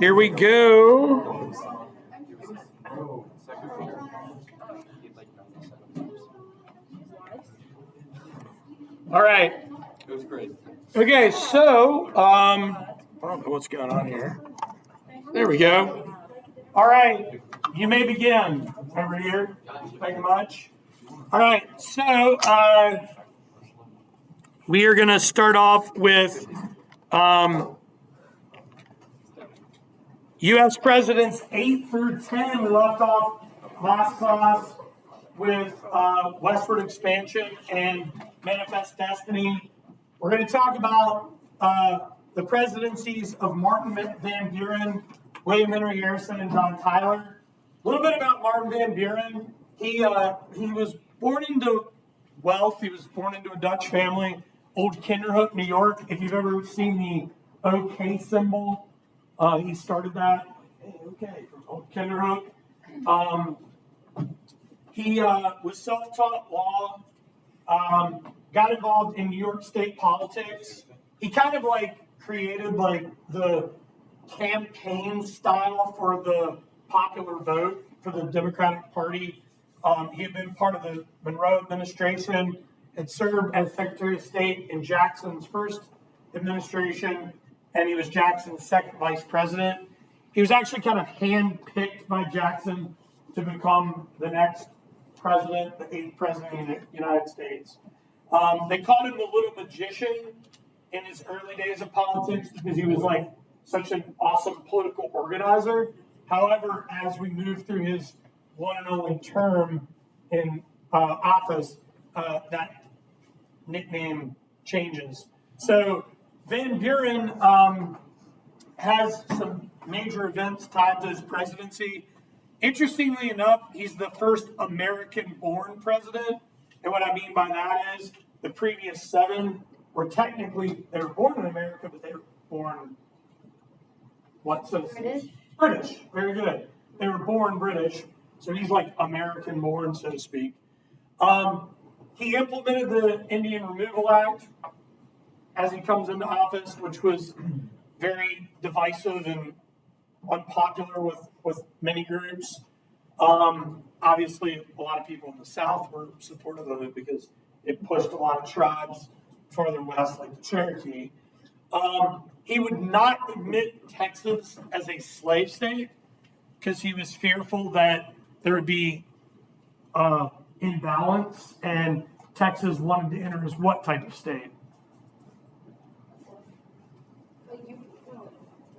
Here we go. All right. It was great. Okay, so I don't know what's going on here. There we go. All right, you may begin over here. Thank you much. All right, so we are going to start off with U.S. presidents 8 through 10. We left off last class with westward expansion and manifest destiny. We're going to talk about the presidencies of Martin Van Buren, William Henry Harrison, and John Tyler. A little bit about Martin Van Buren. He was born into wealth. He was born into a Dutch family, Old Kinderhook, New York. If you've ever seen the OK symbol, he started that. Okay, from Old Kinderhook. He was self-taught law, got involved in New York State politics. He kind of created the campaign style for the popular vote for the Democratic Party. He had been part of the Monroe administration, had served as Secretary of State in Jackson's first administration, and he was Jackson's second vice president. He was actually kind of handpicked by Jackson to become the next president, the 8th president of the United States. They called him the little magician in his early days of politics because he was such an awesome political organizer. However, as we move through his one and only term in office, that nickname changes. So Van Buren has some major events tied to his presidency. Interestingly enough, he's the first American-born president. And what I mean by that is the previous 7 were technically, they were born in America, but they were born, what citizens? British. Very good. They were born British. So he's American-born, so to speak. He implemented the Indian Removal Act as he comes into office, which was very divisive and unpopular with many groups. Obviously, a lot of people in the South were supportive of it because it pushed a lot of tribes farther west, like the Cherokee. He would not admit Texas as a slave state because he was fearful that there would be imbalance, and Texas wanted to enter as what type of state?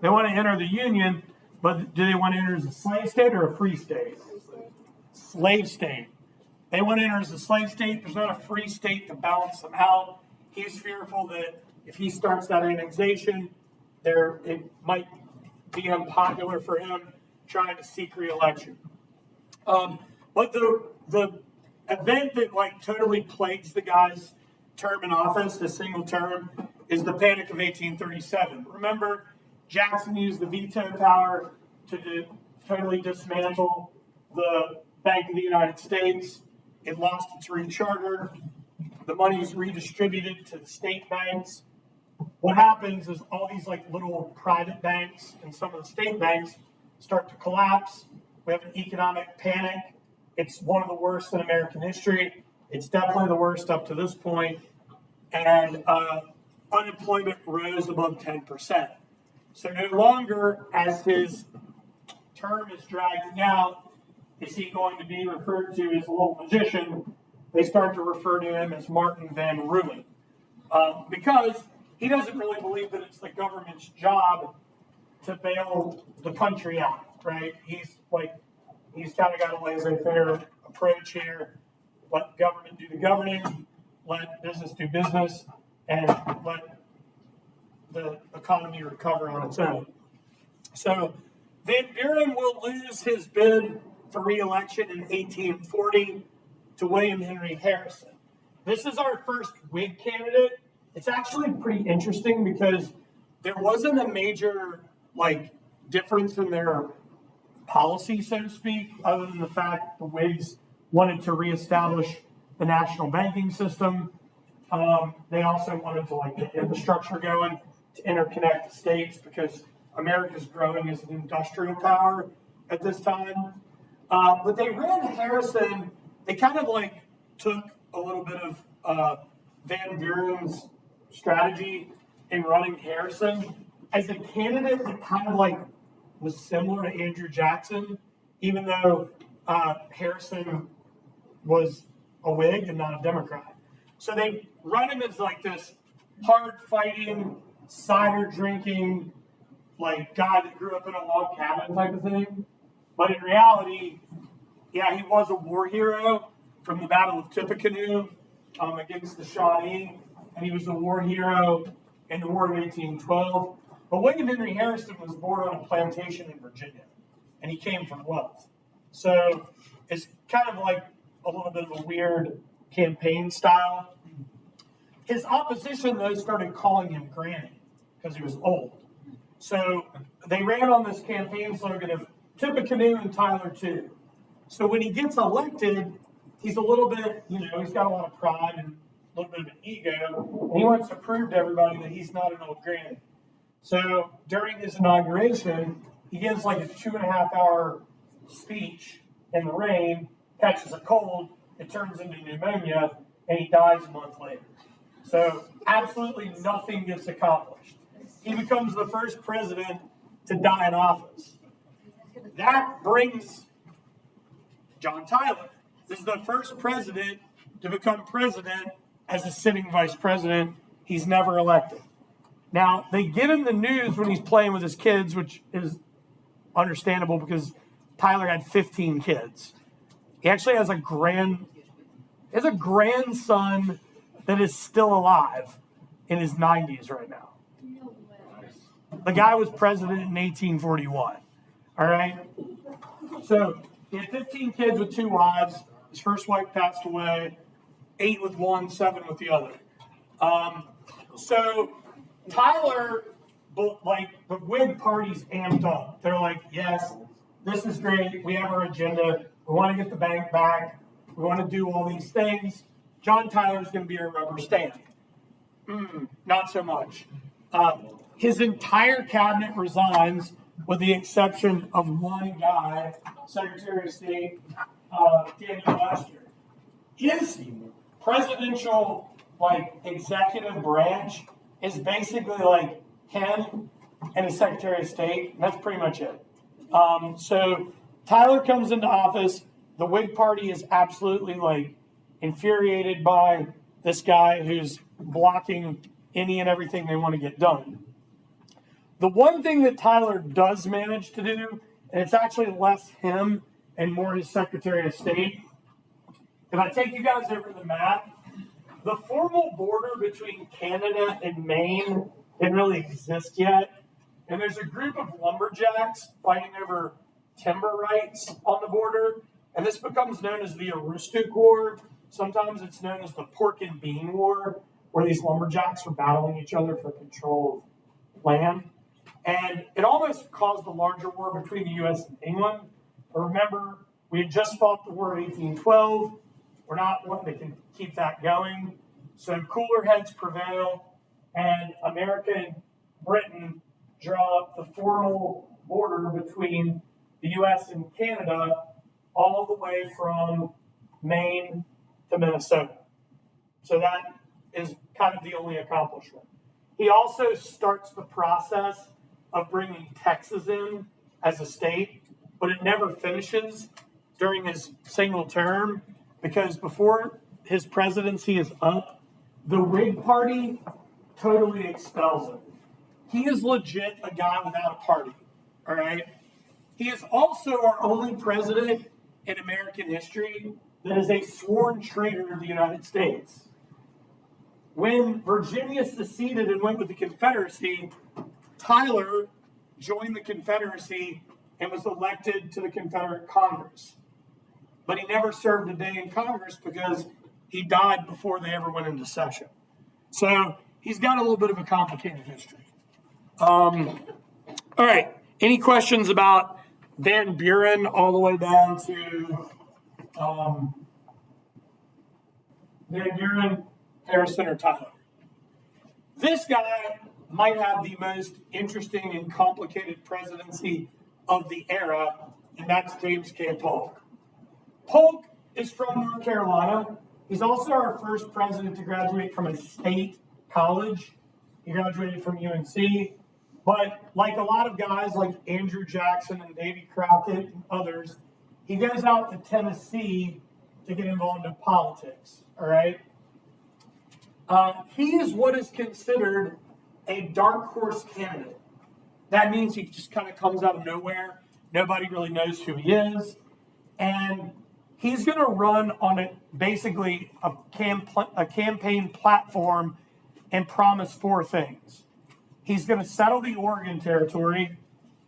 They want to enter the Union, but do they want to enter as a slave state or a free state? Slave state. They want to enter as a slave state. There's not a free state to balance them out. He's fearful that if he starts that annexation, it might be unpopular for him trying to seek re-election. But the event that totally plagues the guy's term in office, the single term, is the Panic of 1837. Remember, Jackson used the veto power to totally dismantle the Bank of the United States. It lost its recharter. The money is redistributed to the state banks. What happens is all these little private banks and some of the state banks start to collapse. We have an economic panic. It's one of the worst in American history. It's definitely the worst up to this point. And unemployment rose above 10%. So no longer, as his term is dragging out, is he going to be referred to as a little magician. They start to refer to him as Martin Van Ruin. Because he doesn't really believe that it's the government's job to bail the country out, right? He's kind of got a laissez-faire approach here. Let government do the governing, let business do business, and let the economy recover on its own. So Van Buren will lose his bid for re-election in 1840 to William Henry Harrison. This is our first Whig candidate. It's actually pretty interesting because there wasn't a major difference in their policy, so to speak, other than the fact the Whigs wanted to reestablish the national banking system. They also wanted to get infrastructure going to interconnect the states because America's growing as an industrial power at this time. But they ran Harrison. They kind of like took a little bit of Van Buren's strategy in running Harrison as a candidate that kind of like was similar to Andrew Jackson, even though Harrison was a Whig and not a Democrat. So they run him as like this hard-fighting, cider-drinking, like guy that grew up in a log cabin type of thing. But in reality, yeah, he was a war hero from the Battle of Tippecanoe against the Shawnee, and he was a war hero in the War of 1812. But William Henry Harrison was born on a plantation in Virginia, and he came from wealth. So it's kind of like a little bit of a weird campaign style. His opposition, though, started calling him Granny because he was old. So they ran on this campaign slogan of Tippecanoe and Tyler too. So when he gets elected, he's a little bit, he's got a lot of pride and a little bit of an ego. And he wants to prove to everybody that he's not an old granny. So during his inauguration, he gives like a 2.5-hour speech in the rain, catches a cold, it turns into pneumonia, and he dies a month later. So absolutely nothing gets accomplished. He becomes the first president to die in office. That brings John Tyler. This is the first president to become president as a sitting vice president. He's never elected. Now, they give him the news when he's playing with his kids, which is understandable because Tyler had 15 kids. He actually has a grandson that is still alive in his 90s right now. The guy was president in 1841. All right? So he had 15 kids with 2 wives. His first wife passed away, 8 with one, 7 with the other. So Tyler, like the Whig party's amped up. They're like, yes, this is great. We have our agenda. We want to get the bank back. We want to do all these things. John Tyler is going to be our rubber stamp. Not so much. His entire cabinet resigns with the exception of one guy, Secretary of State Daniel Webster. His presidential executive branch is basically like him and his Secretary of State. And that's pretty much it. So Tyler comes into office. The Whig Party is absolutely infuriated by this guy who's blocking any and everything they want to get done. The one thing that Tyler does manage to do, and it's actually less him and more his Secretary of State, if I take you guys over the map, the formal border between Canada and Maine didn't really exist yet. And there's a group of lumberjacks fighting over timber rights on the border. And this becomes known as the Aroostook War. Sometimes it's known as the Pork and Bean War, where these lumberjacks were battling each other for control of land. And it almost caused a larger war between the U.S. and England. But remember, we had just fought the War of 1812. We're not wanting to keep that going. So cooler heads prevail, and America and Britain draw up the formal border between the U.S. and Canada all the way from Maine to Minnesota. So that is kind of the only accomplishment. He also starts the process of bringing Texas in as a state, but it never finishes during his single term because before his presidency is up, the Whig Party totally expels him. He is legit a guy without a party, all right? He is also our only president in American history that is a sworn traitor of the United States. When Virginia seceded and went with the Confederacy, Tyler joined the Confederacy and was elected to the Confederate Congress. But he never served a day in Congress because he died before they ever went into session. So he's got a little bit of a complicated history. All right. Any questions about Van Buren all the way down to Van Buren, Harrison, or Tyler? This guy might have the most interesting and complicated presidency of the era, and that's James K. Polk. Polk is from North Carolina. He's also our first president to graduate from a state college. He graduated from UNC. But like a lot of guys like Andrew Jackson and Davy Crockett and others, he goes out to Tennessee to get involved in politics, all right? He is what is considered a dark horse candidate. That means he just kind of comes out of nowhere. Nobody really knows who he is. And he's going to run on basically a campaign platform and promise four things. He's going to settle the Oregon Territory.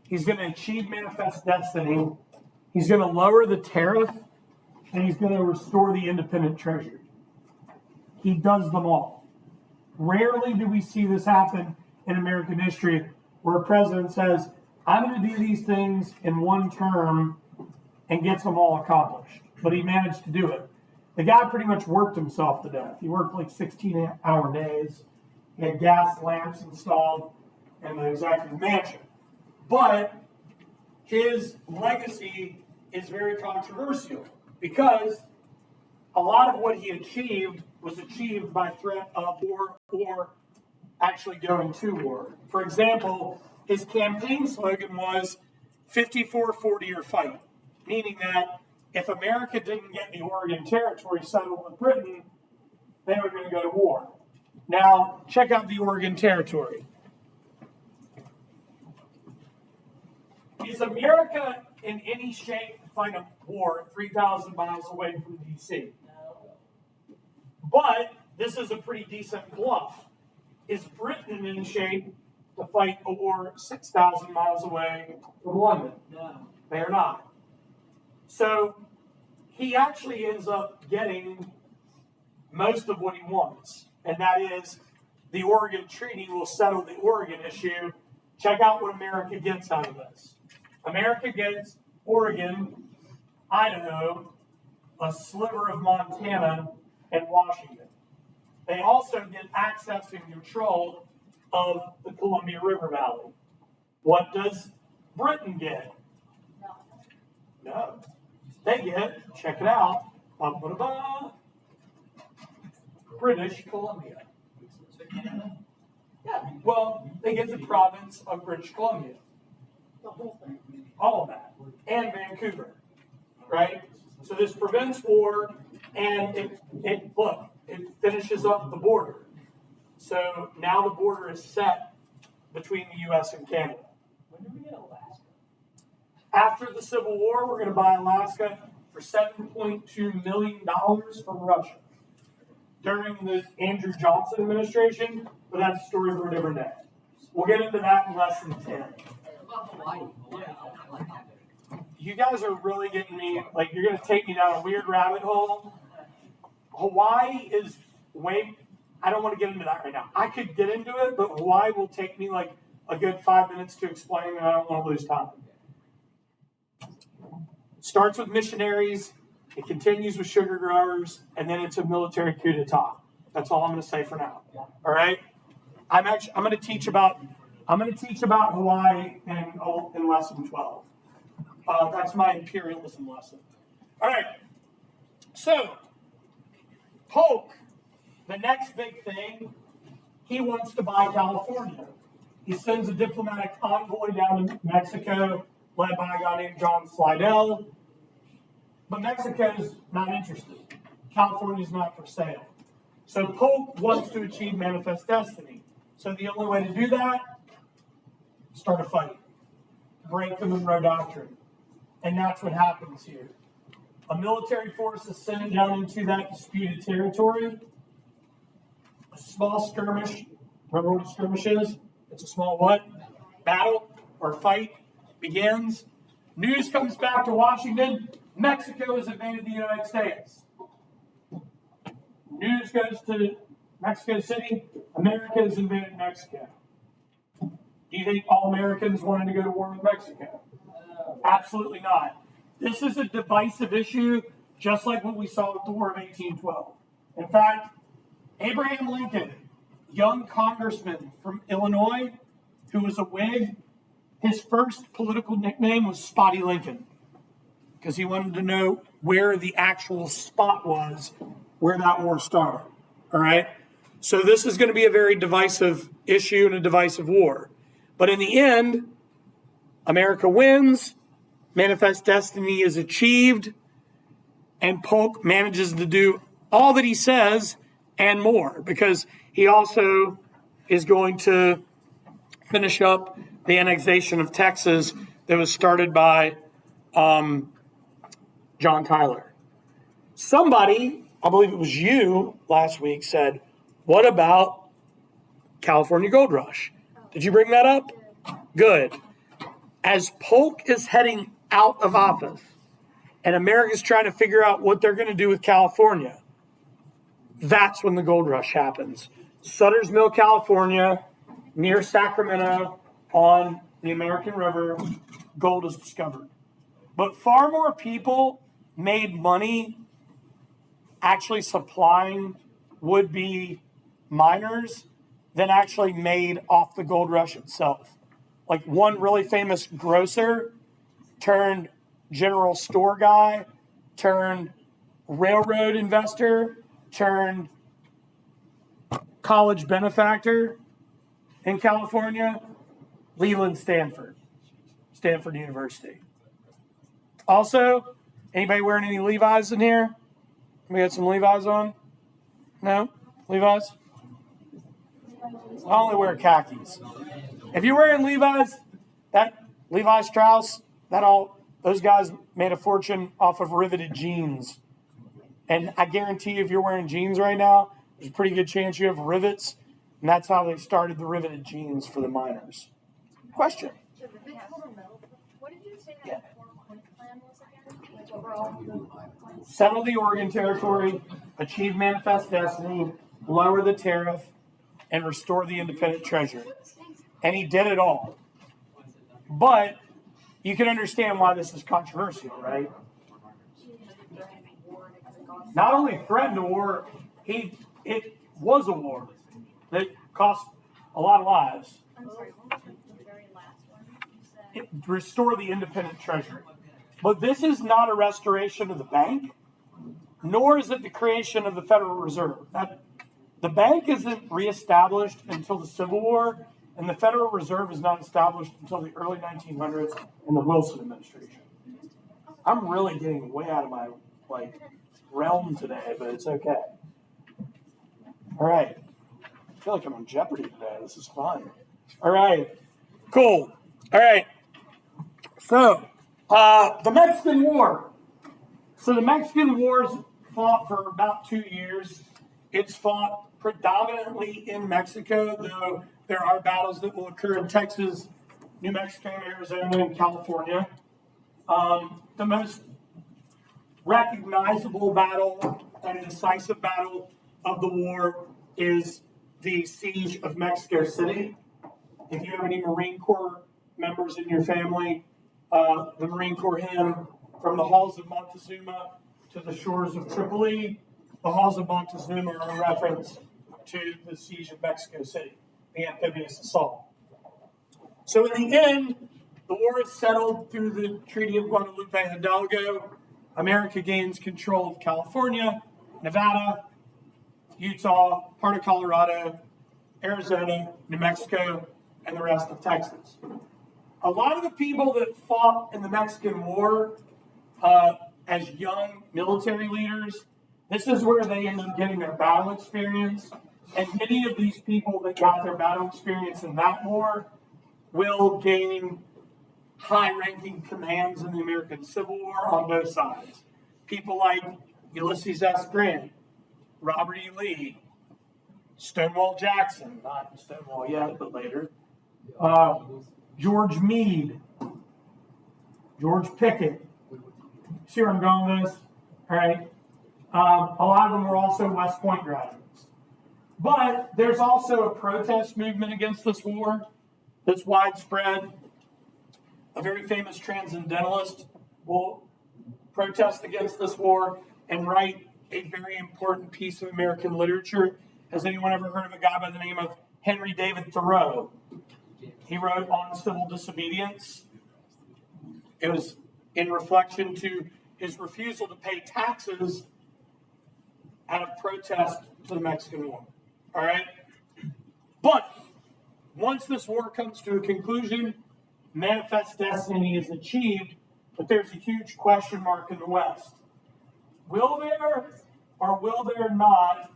He's going to achieve manifest destiny. He's going to lower the tariff. And he's going to restore the independent treasury. He does them all. Rarely do we see this happen in American history where a president says, I'm going to do these things in one term and gets them all accomplished. But he managed to do it. The guy pretty much worked himself to death. He worked like 16-hour days. He had gas lamps installed in the executive mansion. But his legacy is very controversial because a lot of what he achieved was achieved by threat of war or actually going to war. For example, his campaign slogan was 54-40 or fight, meaning that if America didn't get the Oregon Territory settled with Britain, they were going to go to war. Now, check out the Oregon Territory. Is America in any shape to fight a war 3,000 miles away from D.C.? No. But this is a pretty decent bluff. Is Britain in shape to fight a war 6,000 miles away from London? No. They are not. So he actually ends up getting most of what he wants, and that is the Oregon Treaty will settle the Oregon issue. Check out what America gets out of this. America gets Oregon, Idaho, a sliver of Montana, and Washington. They also get access and control of the Columbia River Valley. What does Britain get? No. They get, check it out, British Columbia. Yeah, well, they get the province of British Columbia. The whole thing. All of that. And Vancouver. Right? So this prevents war, and it finishes up the border. So now the border is set between the U.S. and Canada. When do we get Alaska? After the Civil War, we're going to buy Alaska for $7.2 million from Russia. During the Andrew Johnson administration, but that's a story for a different day. We'll get into that in lesson 10. You guys are really getting me, like, you're going to take me down a weird rabbit hole. Hawaii is I don't want to get into that right now. I could get into it, but Hawaii will take me like a good 5 minutes to explain, and I don't want to lose time. It starts with missionaries, it continues with sugar growers, and then it's a military coup d'etat. That's all I'm going to say for now. All right? I'm going to teach about Hawaii in lesson 12. That's my imperialism lesson. All right. So, Polk, the next big thing, he wants to buy California. He sends a diplomatic envoy down to Mexico, led by a guy named John Slidell. But Mexico's not interested. California's not for sale. So Polk wants to achieve manifest destiny. So the only way to do that, start a fight. Break the Monroe Doctrine. And that's what happens here. A military force is sent down into that disputed territory. A small skirmish. Remember what a skirmish is? It's a small what? Battle or fight begins. News comes back to Washington. Mexico has invaded the United States. News goes to Mexico City. America has invaded Mexico. Do you think all Americans wanted to go to war with Mexico? Absolutely not. This is a divisive issue, just like what we saw with the War of 1812. In fact, Abraham Lincoln young congressman from Illinois who was a Whig. His first political nickname was Spotty Lincoln because he wanted to know where the actual spot was where that war started. All right? So this is going to be a very divisive issue and a divisive war. But in the end, America wins, Manifest Destiny is achieved, and Polk manages to do all that he says and more, because he also is going to finish up the annexation of Texas that was started by John Tyler. Somebody, I believe it was you last week, said, what about California Gold Rush? Did you bring that up? Good. As Polk is heading out of office and America's trying to figure out what they're going to do with California, that's when the gold rush happens. Sutter's Mill, California, near Sacramento on the American River, gold is discovered. But far more people made money actually supplying would-be miners than actually made off the gold rush itself. Like one really famous grocer turned general store guy, turned railroad investor, turned college benefactor in California, Leland Stanford University. Also, anybody wearing any Levi's in here? We got some Levi's on? No? Levi's? I only wear khakis. If you're wearing Levi's, that Levi Strauss, those guys made a fortune off of riveted jeans. And I guarantee you, if you're wearing jeans right now, there's a pretty good chance you have rivets. And that's how they started the riveted jeans for the miners. Question? What did you say that four-point plan was again? Like overall? Settle the Oregon Territory, achieve Manifest Destiny, lower the tariff, and restore the independent treasury. And he did it all. But you can understand why this is controversial, right? Not only threatened a war, it was a war that cost a lot of lives. I'm sorry, what was the very last one you said? Restore the independent treasury. But this is not a restoration of the bank, nor is it the creation of the Federal Reserve. The bank isn't reestablished until the Civil War, and the Federal Reserve is not established until the early 1900s in the Wilson administration. I'm really getting way out of my realm today, but it's okay. All right. I feel like I'm on Jeopardy today. This is fun. All right. Cool. All right. So, the Mexican War. So the Mexican War's fought for about 2 years. It's fought predominantly in Mexico, though there are battles that will occur in Texas, New Mexico, Arizona, and California. The most recognizable battle and decisive battle of the war is the siege of Mexico City. If you have any Marine Corps members in your family, the Marine Corps hymn, from the halls of Montezuma to the shores of Tripoli, the halls of Montezuma are a reference to the siege of Mexico City, the amphibious assault. So in the end, the war is settled through the Treaty of Guadalupe Hidalgo. America gains control of California, Nevada, Utah, part of Colorado, Arizona, New Mexico, and the rest of Texas. A lot of the people that fought in the Mexican War as young military leaders, this is where they end up getting their battle experience. And many of these people that got their battle experience in that war will gain high-ranking commands in the American Civil War on both sides. People like Ulysses S. Grant, Robert E. Lee, Stonewall Jackson, not Stonewall yet, but later, George Meade, George Pickett. See where I'm going with this? All right. A lot of them were also West Point graduates. But there's also a protest movement against this war that's widespread. A very famous transcendentalist will protest against this war and write a very important piece of American literature Has anyone ever heard of a guy by the name of Henry David Thoreau? He wrote on civil disobedience. It was in reflection to his refusal to pay taxes out of protest to the Mexican War. All right? But once this war comes to a conclusion, manifest destiny is achieved, but there's a huge question mark in the West. Will there or will there not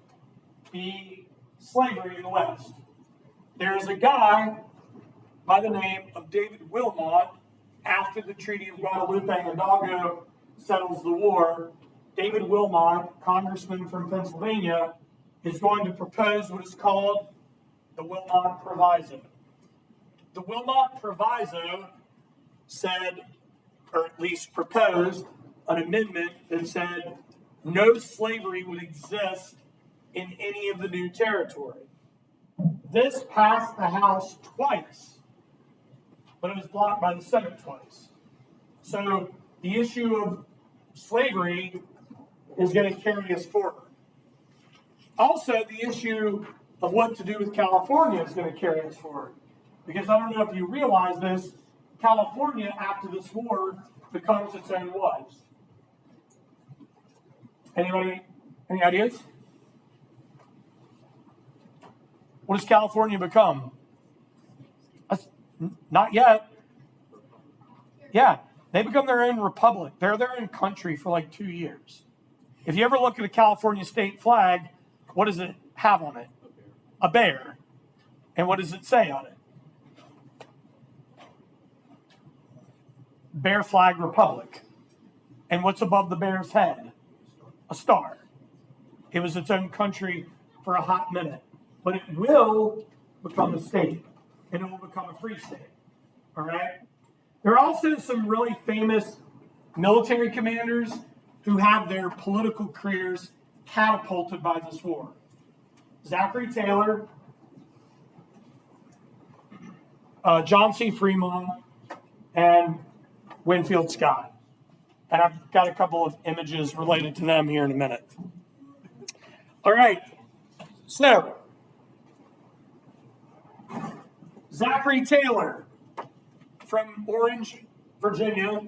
be slavery in the West? There is a guy by the name of David Wilmot, after the Treaty of Guadalupe Hidalgo settles the war. David Wilmot, congressman from Pennsylvania, is going to propose what is called the Wilmot Proviso. The Wilmot Proviso said, or at least proposed, an amendment that said no slavery would exist in any of the new territory. This passed the House twice, but it was blocked by the Senate twice. So the issue of slavery is going to carry us forward. Also, the issue of what to do with California is going to carry us forward. Because I don't know if you realize this, California, after this war, becomes its own what? Anybody? Any ideas? What does California become? Not yet. Yeah, they become their own republic. They're their own country for like 2 years. If you ever look at a California state flag, what does it have on it? A bear. And what does it say on it? Bear Flag Republic. And what's above the bear's head? A star. It was its own country for a hot minute. But it will become a state. And it will become a free state. All right? There are also some really famous military commanders who have their political careers catapulted by this war. Zachary Taylor, John C. Fremont, and Winfield Scott. And I've got a couple of images related to them here in a minute. All right. So, Zachary Taylor from Orange, Virginia,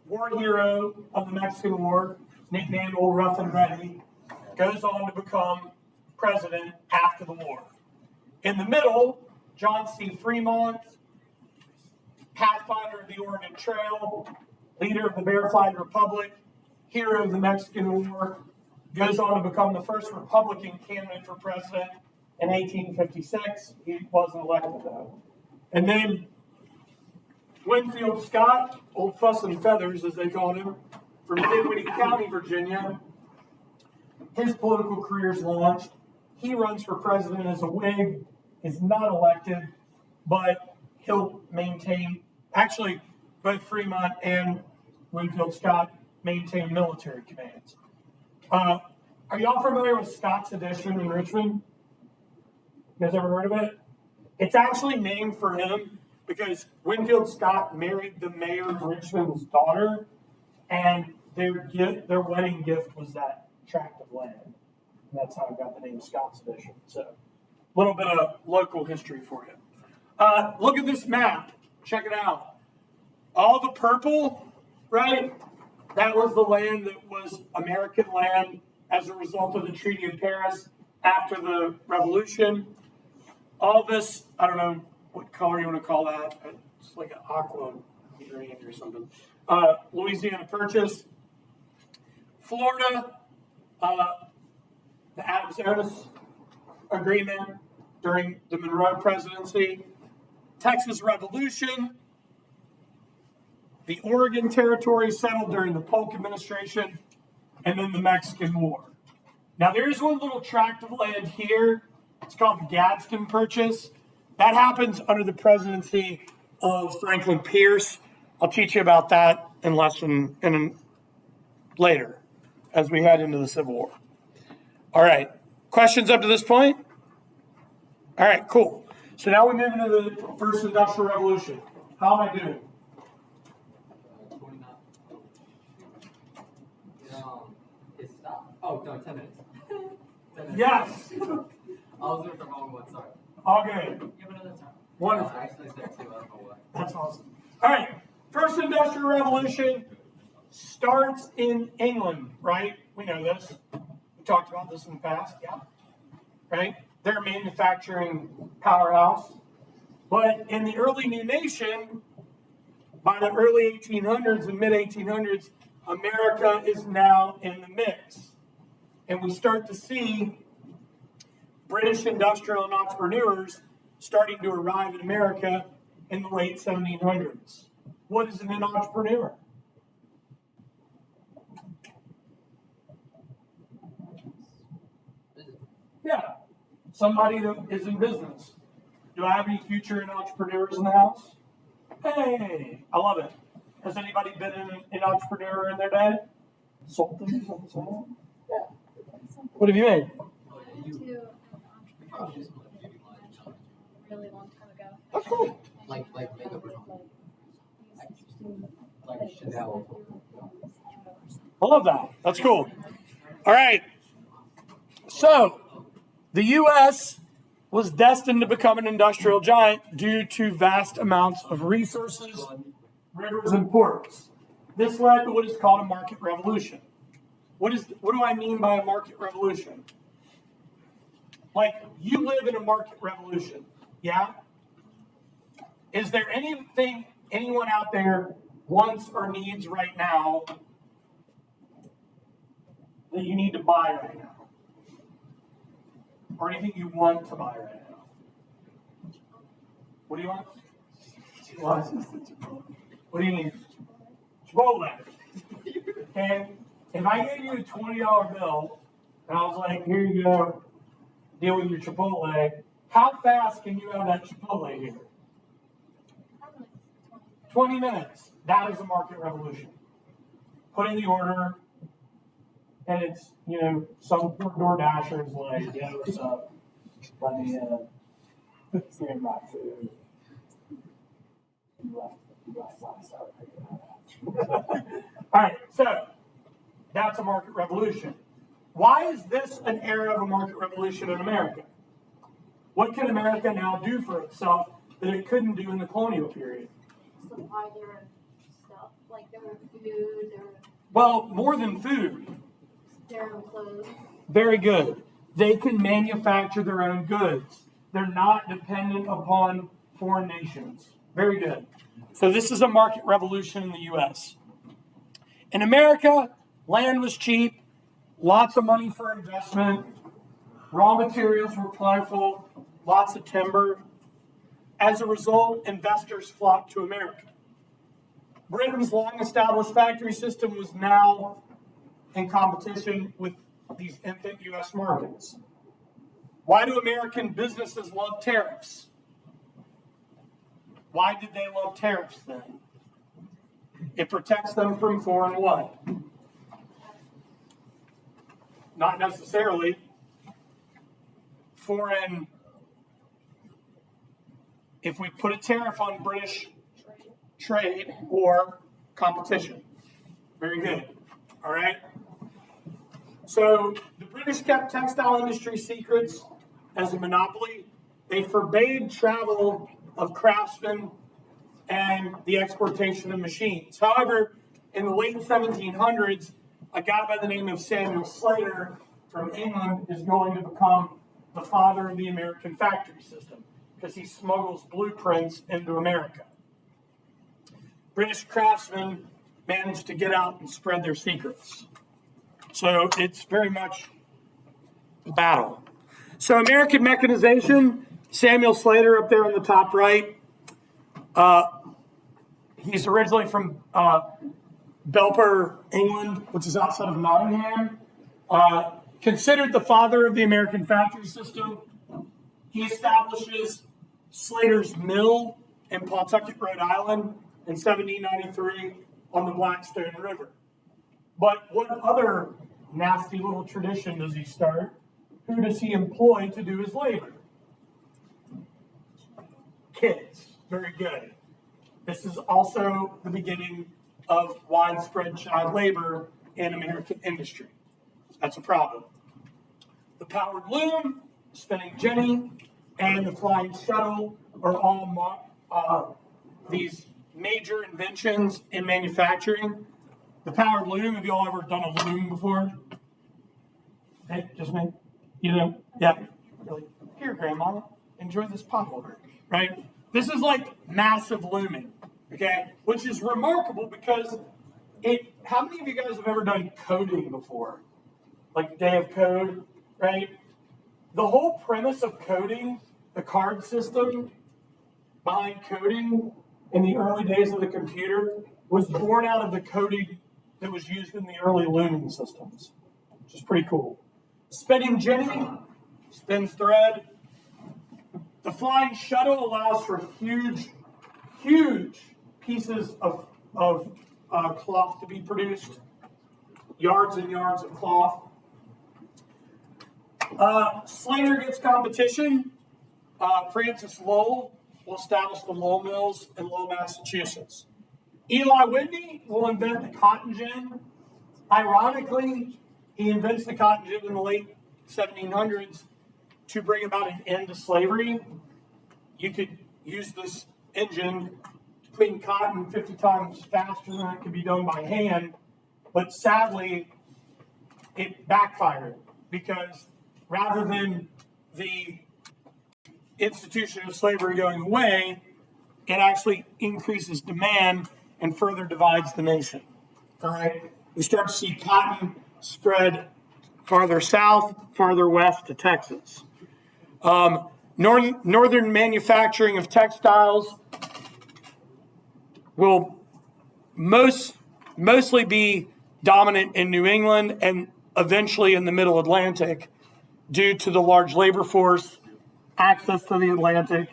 war hero of the Mexican War, nicknamed Old Rough and Ready, goes on to become president after the war. In the middle, John C. Fremont, pathfinder of the Oregon Trail, leader of the Bear Flag Republic, hero of the Mexican War, goes on to become the first Republican candidate for president in 1856. He wasn't elected, though. And then Winfield Scott, Old Fuss and Feathers, as they called him, from Dinwiddie County, Virginia. His political career is launched. He runs for president as a Whig, is not elected, but he'll maintain, actually, both Fremont and Winfield Scott maintain military commands. Are y'all familiar with Scott's Addition in Richmond? You guys ever heard of it? It's actually named for him because Winfield Scott married the mayor of Richmond's daughter, and their wedding gift was that tract of land. And that's how I got the name Scott's Addition. So, a little bit of local history for you. Look at this map. Check it out. All the purple, right? That was the land that was American land as a result of the Treaty of Paris after the Revolution. All this, I don't know what color you want to call that. It's like an aqua green or something. Louisiana Purchase. Florida, the Adams-Otis Agreement during the Monroe presidency. Texas Revolution. The Oregon Territory settled during the Polk administration, and then the Mexican War. Now, there's one little tract of land here. It's called the Gadsden Purchase. That happens under the presidency of Franklin Pierce. I'll teach you about that in later as we head into the Civil War. All right. Questions up to this point? All right, cool. So now we move into the First Industrial Revolution. How am I doing? 29. It stopped. Oh, no, 10 minutes. 10 Yes. I was with the wrong one, sorry. All good. Give it another time. Wonderful. I actually said two, I don't know why. That's awesome. All right. First Industrial Revolution starts in England, right? We know this. We talked about this in the past, yeah. Right? They're a manufacturing powerhouse. But in the early new nation, by the early 1800s and mid 1800s, America is now in the mix. And we start to see British industrial and entrepreneurs starting to arrive in America in the late 1700s. What is an entrepreneur? Yeah, somebody that is in business. Do I have any future entrepreneurs in the house? Hey, I love it. Has anybody been an entrepreneur in their day? Sold things on the side? Yeah. What have you made? I went to an entrepreneurship a really long time ago. That's cool. Like makeup or something. Like Chanel. I love that. That's cool. All right. So, the U.S. was destined to become an industrial giant due to vast amounts of resources, rivers, and ports. This led to what is called a market revolution. What do I mean by a market revolution? Like, you live in a market revolution, yeah? Is there anything anyone out there wants or needs right now that you need to buy right now? Or anything you want to buy right now? What do you want? What do you need? Chipotle. Okay? If I gave you a $20 bill and I was like, here you go, deal with your Chipotle, how fast can you have that Chipotle here? 20 minutes. That is a market revolution. Put in the order, and it's, some poor DoorDasher's like, yeah, what's up? Let me get my food. You left last hour. All right, so that's a market revolution. Why is this an era of a market revolution in America? What can America now do for itself that it couldn't do in the colonial period? Supply their stuff, like their food, Well, more than food. their own clothes. Very good. They can manufacture their own goods. They're not dependent upon foreign nations. Very good. So this is a market revolution in the U.S. In America, land was cheap, lots of money for investment, raw materials were plentiful, lots of timber. As a result, investors flocked to America. Britain's long-established factory system was now in competition with these infant U.S. markets. Why do American businesses love tariffs? Why did they love tariffs then? It protects them from foreign what? Not necessarily foreign. If we put a tariff on British trade or competition. Very good. All right. So the British kept textile industry secrets as a monopoly. They forbade travel of craftsmen and the exportation of machines. However, in the late 1700s, a guy by the name of Samuel Slater from England is going to become the father of the American factory system because he smuggles blueprints into America. British craftsmen managed to get out and spread their secrets. So it's very much a battle. So American mechanization, Samuel Slater up there on the top right. He's originally from Belper, England, which is outside of Nottingham. Considered the father of the American factory system. He establishes Slater's Mill in Pawtucket, Rhode Island in 1793 on the Blackstone River. But what other nasty little tradition does he start? Who does he employ to do his labor? Kids. Very good. This is also the beginning of widespread child labor in American industry. That's a problem. the powered loom, spinning jenny, and the flying shuttle are all these major inventions in manufacturing. The powered loom, have you all ever done a loom before? Hey, just me? You know? Yeah. Really? Here, Grandma, enjoy this potholder, right? This is like massive looming, okay? Which is remarkable because how many of you guys have ever done coding before? Like Day of Code, right? The whole premise of coding, the card system behind coding in the early days of the computer was born out of the coding that was used in the early looming systems, which is pretty cool. Spinning jenny, spins thread. The flying shuttle allows for huge pieces of cloth to be produced, yards and yards of cloth. Slater gets competition. Francis Lowell will establish the Lowell Mills in Lowell, Massachusetts. Eli Whitney will invent the cotton gin. Ironically, he invents the cotton gin in the late 1700s to bring about an end to slavery. You could use this engine to clean cotton 50 times faster than it could be done by hand, but sadly, it backfired because rather than the institution of slavery going away, it actually increases demand and further divides the nation. All right, we start to see cotton spread farther south, farther west to Texas. Northern manufacturing of textiles will mostly be dominant in New England and eventually in the Middle Atlantic due to the large labor force, access to the Atlantic,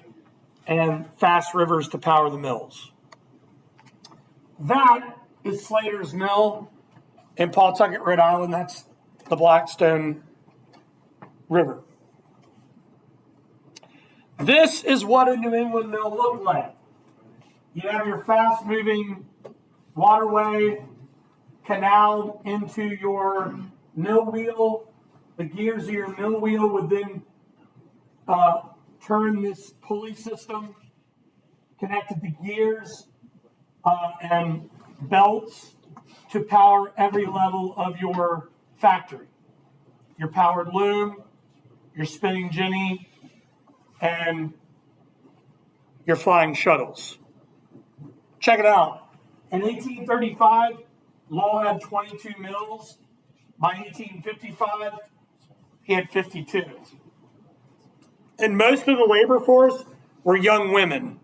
and fast rivers to power the mills. That is Slater's Mill in Pawtucket, Rhode Island. That's the Blackstone River. This is what a New England mill looked like. You have your fast-moving waterway canal into your mill wheel. The gears of your mill wheel would then turn this pulley system connected to gears and belts to power every level of your factory. Your powered loom, your spinning jenny, and your flying shuttles. Check it out. In 1835, Lowell had 22 mills. By 1855, he had 52. And most of the labor force were young women.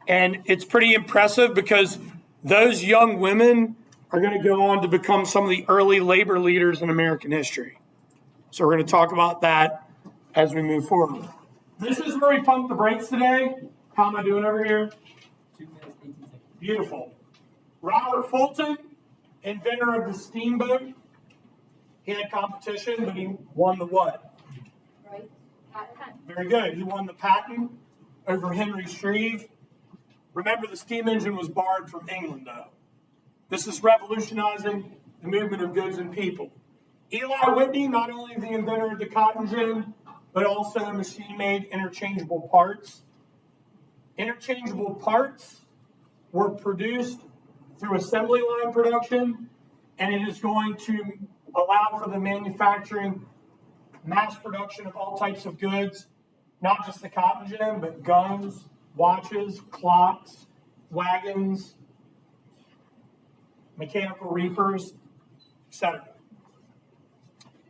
And it's pretty impressive because those young women are going to go on to become some of the early labor leaders in American history. So we're going to talk about that as we move forward. This is where we pump the brakes today. How am I doing over here? 2 minutes, 18 seconds. Beautiful. Robert Fulton, inventor of the steamboat. He had competition, but he won the what? Right? Very good. He won the patent over Henry Shreve. Remember, the steam engine was borrowed from England, though. This is revolutionizing the movement of goods and people. Eli Whitney, not only the inventor of the cotton gin, but also a machine made interchangeable parts. Interchangeable parts were produced through assembly line production, and it is going to allow for the manufacturing, mass production of all types of goods, not just the cotton gin, but guns, watches, clocks, wagons, mechanical reapers, etc.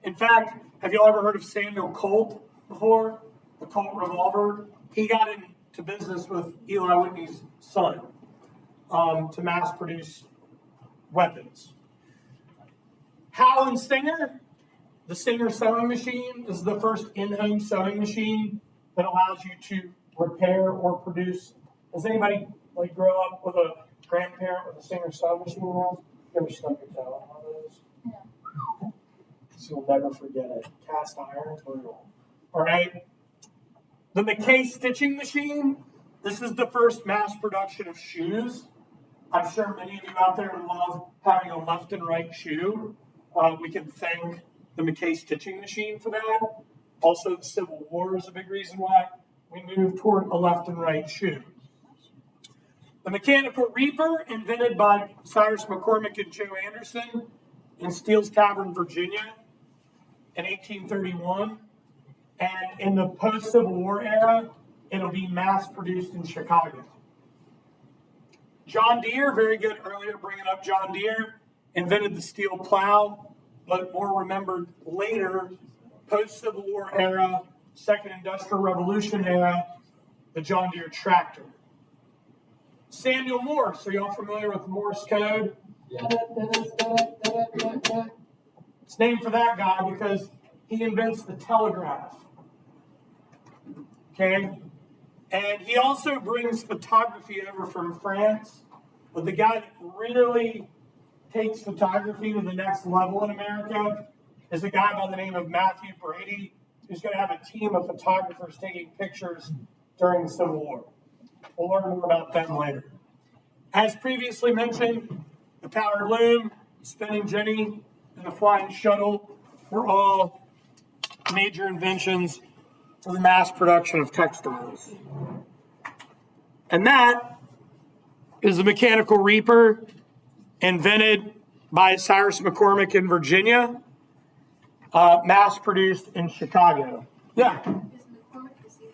In fact, have you all ever heard of Samuel Colt before? The Colt revolver? He got into business with Eli Whitney's son to mass produce weapons. Howe and Singer, the Singer sewing machine is the first in-home sewing machine that allows you to repair or produce. Does anybody like grow up with a grandparent with a Singer sewing machine in the house? You ever stuck your toe on one of those? No. So you'll never forget it. Cast iron, brutal. All right. The McKay stitching machine. This is the first mass production of shoes. I'm sure many of you out there love having a left and right shoe. We can thank the McKay stitching machine for that. Also, the Civil War is a big reason why we moved toward a left and right shoe. The mechanical reaper, invented by Cyrus McCormick and Joe Anderson in Steele's Tavern, Virginia in 1831. And in the post-Civil War era, it'll be mass produced in Chicago. John Deere, very good earlier bringing up John Deere, invented the steel plow, but more remembered later, post-Civil War era, Second Industrial Revolution era, the John Deere tractor. Samuel Morse, are y'all familiar with Morse code? Yeah. It's named for that guy because he invents the telegraph. Okay? And he also brings photography over from France. But the guy that really takes photography to the next level in America is a guy by the name of Matthew Brady, who's going to have a team of photographers taking pictures during the Civil War. We'll learn more about them later. As previously mentioned, the powered loom, spinning jenny, and the flying shuttle were all major inventions for the mass production of textiles. And that is the mechanical reaper, invented by Cyrus McCormick in Virginia, mass produced in Chicago. Yeah. Is McCormick receiving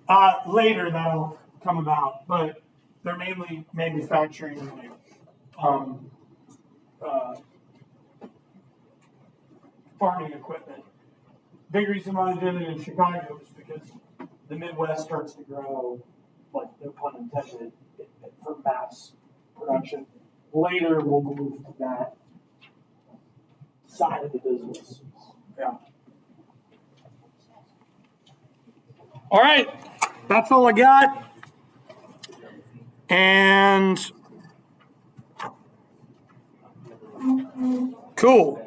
that? Later that'll come about, but they're mainly manufacturing farming equipment. Big reason why they did it in Chicago is because the Midwest starts to grow, like no pun intended, for mass production. Later we'll move to that side of the business. Yeah. All right, that's all I got. And cool.